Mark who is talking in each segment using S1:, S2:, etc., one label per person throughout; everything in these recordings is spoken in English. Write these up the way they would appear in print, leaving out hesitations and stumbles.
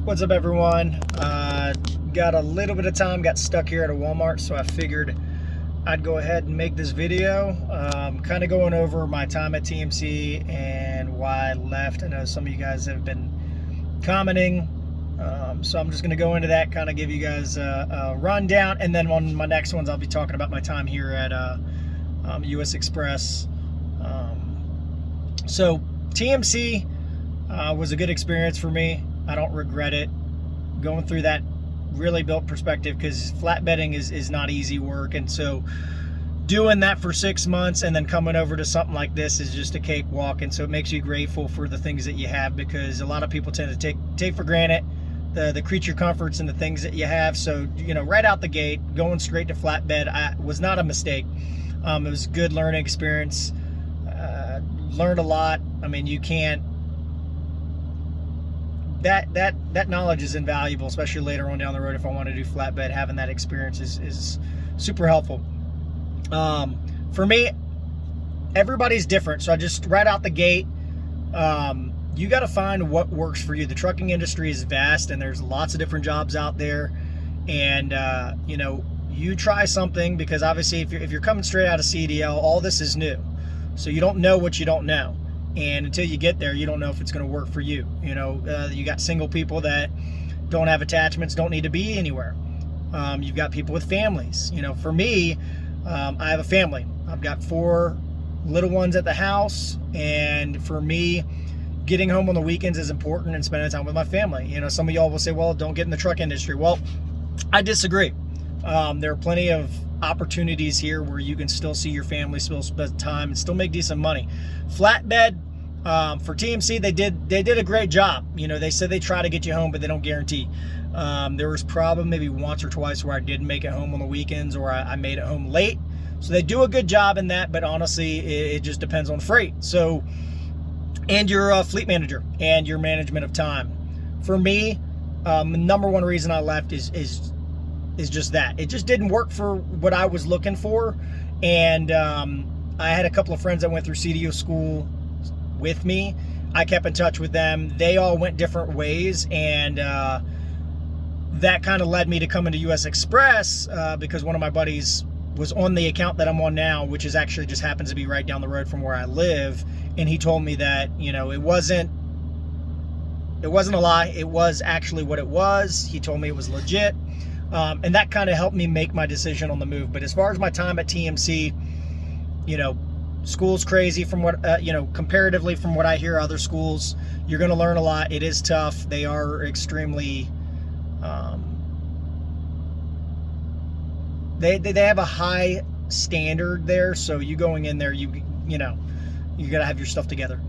S1: What's up, everyone? Got a little bit of time, got stuck here at a Walmart, so I figured I'd go ahead and make this video, kind of going over my time at TMC and why I left. I know some of you guys have been commenting, so I'm just going to go into that, kind of give you guys a rundown, and then on my next ones I'll be talking about my time here at US Express. So TMC was a good experience for me. I don't regret it. Going through that really built perspective, because flatbedding is not easy work, and so doing that for 6 months and then coming over to something like this is just a cakewalk. And so it makes you grateful for the things that you have, because a lot of people tend to take for granted the creature comforts and the things that you have. So, you know, right out the gate, going straight to flatbed was not a mistake. It was a good learning experience. Learned a lot. I mean, you can't, that knowledge is invaluable, especially later on down the road. If I want to do flatbed, having that experience is super helpful. For me, everybody's different, so I just right out the gate, you got to find what works for you. The trucking industry is vast, and there's lots of different jobs out there, and you know, you try something, because obviously if you're coming straight out of CDL, all this is new, so you don't know what you don't know. And until you get there, you don't know if it's going to work for you. You know, you got single people that don't have attachments, don't need to be anywhere. You've got people with families. You know, for me, I have a family. I've got 4 little ones at the house, and for me, getting home on the weekends is important, and spending time with my family. You know, some of y'all will say, well, don't get in the truck industry. Well, I disagree. There are plenty of opportunities here where you can still see your family, still spend time, and still make decent money. Flatbed, for TMC, they did a great job. You know, they said they try to get you home, but they don't guarantee. There was probably maybe once or twice where I didn't make it home on the weekends, or I made it home late. So they do a good job in that, but honestly, it just depends on freight. So, and your fleet manager and your management of time. For me, the number one reason I left is just that. It just didn't work for what I was looking for. And I had a couple of friends that went through CDO school with me. I kept in touch with them. They all went different ways, and that kind of led me to coming to US Express, because one of my buddies was on the account that I'm on now, which is actually just happens to be right down the road from where I live. And he told me that, you know, it wasn't a lie. It was actually what it was. He told me it was legit. And that kind of helped me make my decision on the move. But as far as my time at TMC, you know, school's crazy from what, you know, comparatively from what I hear other schools. You're going to learn a lot. It is tough. They are extremely, they have a high standard there. So you going in there, you know, you got to have your stuff together.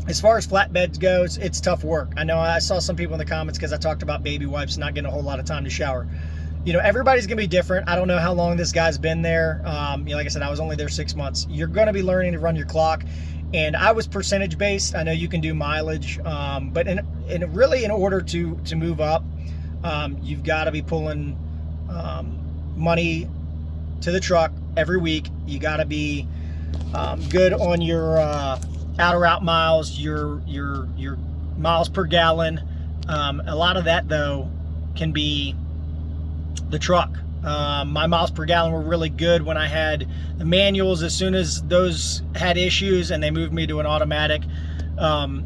S1: As far as flatbeds goes, it's tough work. I know I saw some people in the comments, because I talked about baby wipes not getting a whole lot of time to shower. You know, everybody's going to be different. I don't know how long this guy's been there. You know, like I said, I was only there 6 months. You're going to be learning to run your clock. And I was percentage based. I know you can do mileage. But really, in order to move up, you've got to be pulling money to the truck every week. You got to be good on your outer route miles, your miles per gallon. A lot of that, though, can be the truck. My miles per gallon were really good when I had the manuals. As soon as those had issues and they moved me to an automatic,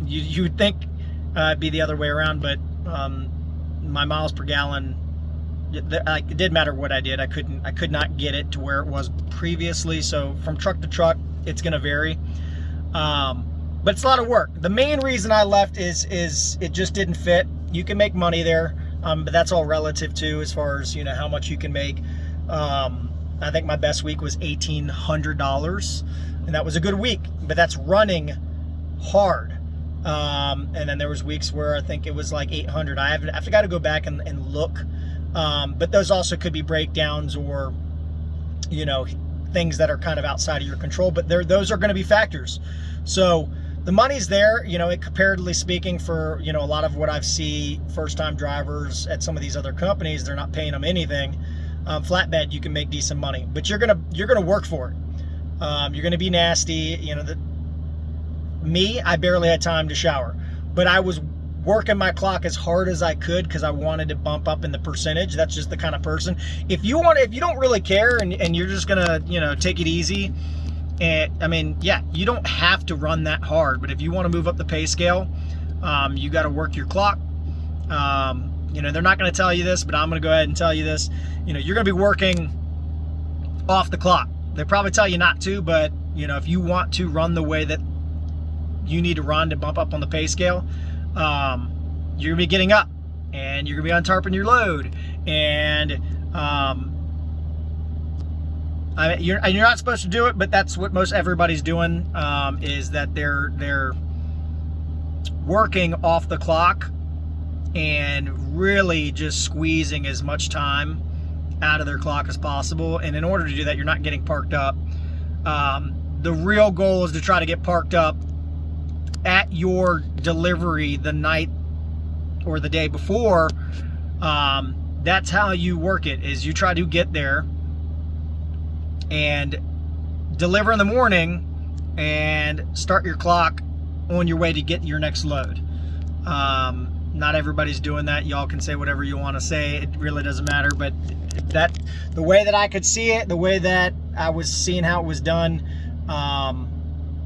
S1: you would think it'd be the other way around, but my miles per gallon, it didn't matter what I did. I could not get it to where it was previously. So from truck to truck, it's going to vary. But it's a lot of work. The main reason I left is it just didn't fit. You can make money there, but that's all relative to, as far as, you know, how much you can make. I think my best week was $1,800, and that was a good week, but that's running hard. And then there was weeks where I think it was like 800. I've got to go back and look. But those also could be breakdowns, or, you know, things that are kind of outside of your control, but those are going to be factors. So the money's there, you know, comparatively speaking, for, you know, a lot of what I've seen first-time drivers at some of these other companies, they're not paying them anything. Flatbed, you can make decent money, but you're gonna work for it. You're gonna be nasty. You know, me, I barely had time to shower, but I was working my clock as hard as I could because I wanted to bump up in the percentage. That's just the kind of person. If you don't really care and you're just gonna, take it easy, and I mean, yeah, you don't have to run that hard, but if you want to move up the pay scale, you got to work your clock. They're not going to tell you this, but I'm going to go ahead and tell you this. You're going to be working off the clock. They probably tell you not to, but if you want to run the way that you need to run to bump up on the pay scale, you're gonna be getting up and you're gonna be untarping your load, and you're not supposed to do it, but that's what most everybody's doing, is that they're working off the clock and really just squeezing as much time out of their clock as possible. And in order to do that, you're not getting parked up. The real goal is to try to get parked up at your delivery the night or the day before. That's how you work it, is you try to get there and deliver in the morning and start your clock on your way to get your next load. Not everybody's doing that. Y'all can say whatever you want to say. It really doesn't matter. But the way that I could see it, the way that I was seeing how it was done,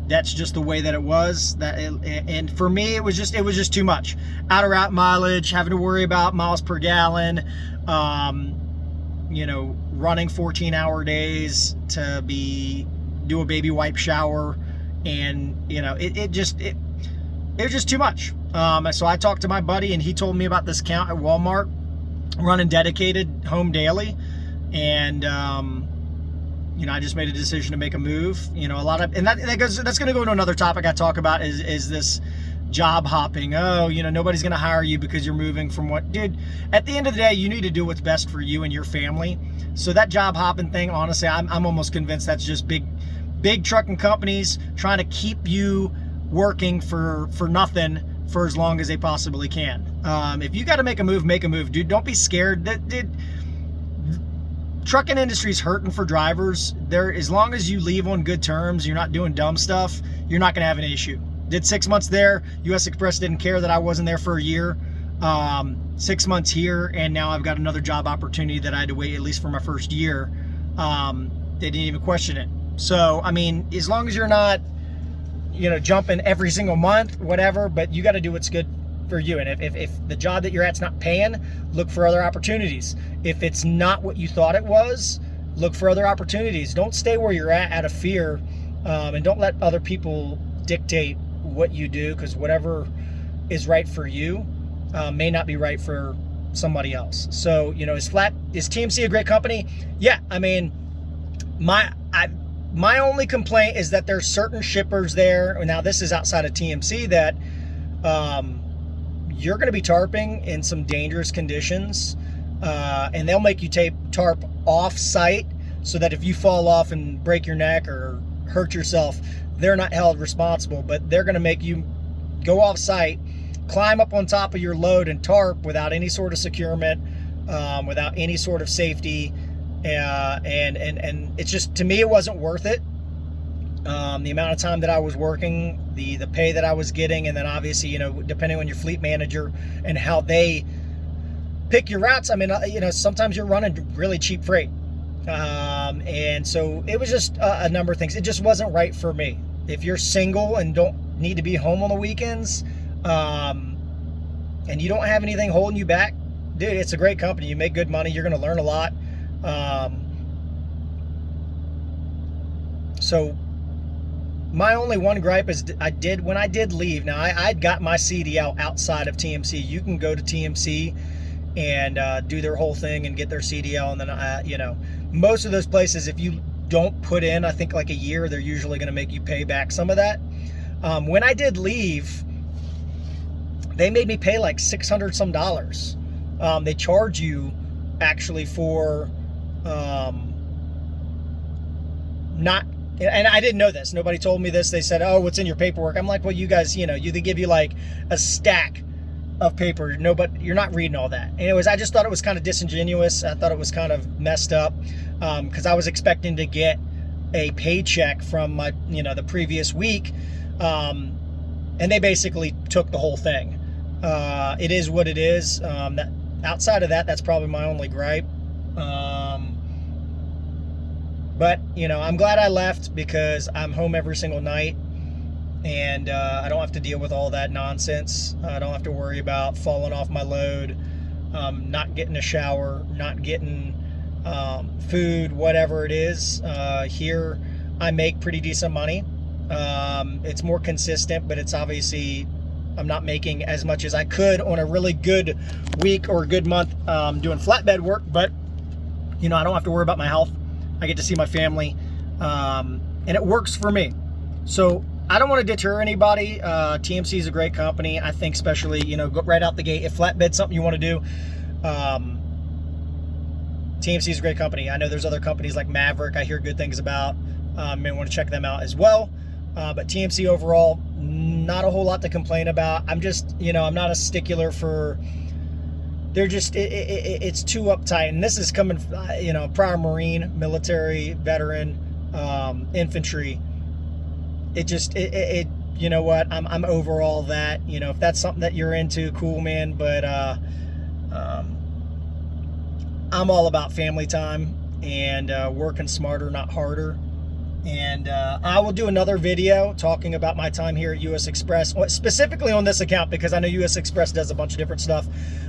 S1: that's just the way that it was. And for me, it was just too much. Out of route mileage, having to worry about miles per gallon, running 14-hour days to do a baby wipe shower, and it was just too much. So I talked to my buddy, and he told me about this account at Walmart running dedicated home daily, and I just made a decision to make a move. That's going to go into another topic I talk about is this job hopping. Oh, nobody's going to hire you because you're moving from what, dude, at the end of the day, you need to do what's best for you and your family. So that job hopping thing, honestly, I'm almost convinced that's just big trucking companies trying to keep you working for nothing for as long as they possibly can. If you got to make a move, dude. Don't be scared. Dude, trucking industry's hurting for drivers. As long as you leave on good terms, you're not doing dumb stuff, you're not going to have an issue. Did 6 months there. U.S. Express didn't care that I wasn't there for a year. 6 months here, and now I've got another job opportunity that I had to wait at least for my first year. They didn't even question it. So, I mean, as long as you're not, jumping every single month, whatever, but you got to do what's good for you. And if the job that you're at's not paying, look for other opportunities. If it's not what you thought it was, look for other opportunities. Don't stay where you're at out of fear, and don't let other people dictate what you do, because whatever is right for you may not be right for somebody else. So, is TMC a great company? Yeah, I mean, my only complaint is that there's certain shippers there. Now, this is outside of TMC, that you're going to be tarping in some dangerous conditions, and they'll make you tarp off-site so that if you fall off and break your neck or hurt yourself, they're not held responsible. But they're going to make you go off-site, climb up on top of your load and tarp without any sort of securement, without any sort of safety. And it's just, to me, it wasn't worth it. The amount of time that I was working, the pay that I was getting, and then obviously, depending on your fleet manager and how they pick your routes. I mean, sometimes you're running really cheap freight. And so it was just a number of things. It just wasn't right for me. If you're single and don't need to be home on the weekends, and you don't have anything holding you back, dude, it's a great company. You make good money. You're going to learn a lot. So my only one gripe is when I did leave, now I'd got my CDL outside of TMC. You can go to TMC and do their whole thing and get their CDL, and then most of those places, if you don't put in, I think, like a year, they're usually going to make you pay back some of that. When I did leave, they made me pay like $600 some dollars. They charge you actually for not, and I didn't know this, nobody told me this. They said, oh, what's in your paperwork? I'm like, well, you guys, they give you like a stack of paper. No, but you're not reading all that. Anyways, I just thought it was kind of disingenuous. I thought it was kind of messed up, because I was expecting to get a paycheck from my, the previous week, and they basically took the whole thing. it is what it is. Outside of that, that's probably my only gripe. But I'm glad I left because I'm home every single night, and I don't have to deal with all that nonsense. I don't have to worry about falling off my load, not getting a shower, not getting food, whatever it is. Here I make pretty decent money. It's more consistent, but it's obviously I'm not making as much as I could on a really good week or a good month doing flatbed work. But I don't have to worry about my health. I get to see my family, and it works for me. So I don't want to deter anybody. TMC is a great company. I think especially, go right out the gate. If flatbed's something you want to do, TMC is a great company. I know there's other companies like Maverick I hear good things about. May want to check them out as well. But TMC overall, not a whole lot to complain about. I'm just, I'm not a stickler for... They're just, it's too uptight. And this is coming, prior Marine, military, veteran, infantry. You know what? I'm over all that. If that's something that you're into, cool, man. But I'm all about family time and working smarter, not harder. And I will do another video talking about my time here at US Express, specifically on this account, because I know US Express does a bunch of different stuff.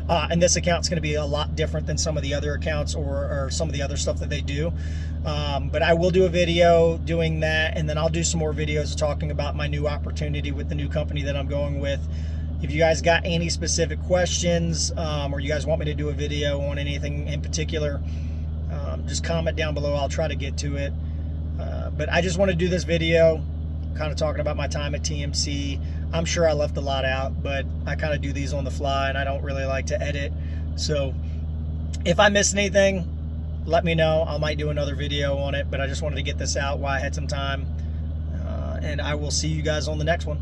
S1: And this account's going to be a lot different than some of the other accounts or some of the other stuff that they do. But I will do a video doing that, and then I'll do some more videos talking about my new opportunity with the new company that I'm going with. If you guys got any specific questions, or you guys want me to do a video on anything in particular, just comment down below. I'll try to get to it. But I just want to do this video kind of talking about my time at TMC. I'm sure I left a lot out, but I kind of do these on the fly, and I don't really like to edit. So if I missed anything, let me know. I might do another video on it, but I just wanted to get this out while I had some time. And I will see you guys on the next one.